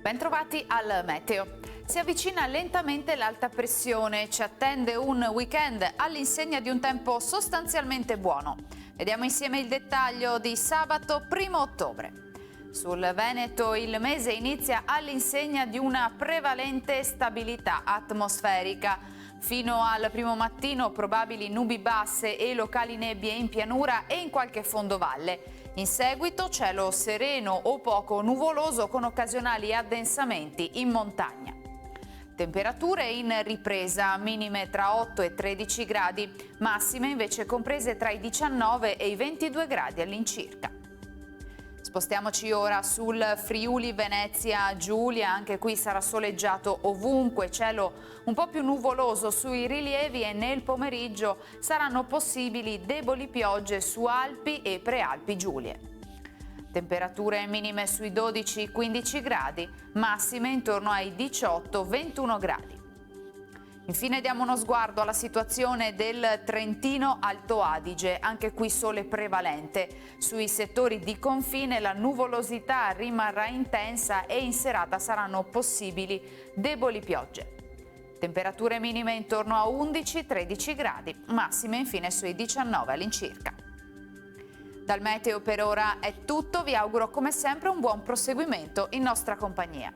Bentrovati al meteo. Si avvicina lentamente l'alta pressione, ci attende un weekend all'insegna di un tempo sostanzialmente buono. Vediamo insieme il dettaglio di sabato 1 ottobre. Sul Veneto il mese inizia all'insegna di una prevalente stabilità atmosferica. Fino al primo mattino probabili nubi basse e locali nebbie in pianura e in qualche fondovalle. In seguito cielo sereno o poco nuvoloso con occasionali addensamenti in montagna. Temperature in ripresa, minime tra 8 e 13 gradi, massime invece comprese tra i 19 e i 22 gradi all'incirca. Spostiamoci ora sul Friuli Venezia Giulia, anche qui sarà soleggiato ovunque, cielo un po' più nuvoloso sui rilievi e nel pomeriggio saranno possibili deboli piogge su Alpi e Prealpi Giulie. Temperature minime sui 12-15 gradi, massime intorno ai 18-21 gradi. Infine diamo uno sguardo alla situazione del Trentino Alto Adige, anche qui sole prevalente. Sui settori di confine la nuvolosità rimarrà intensa e in serata saranno possibili deboli piogge. Temperature minime intorno a 11-13 gradi, massime infine sui 19 all'incirca. Dal meteo per ora è tutto, vi auguro come sempre un buon proseguimento in nostra compagnia.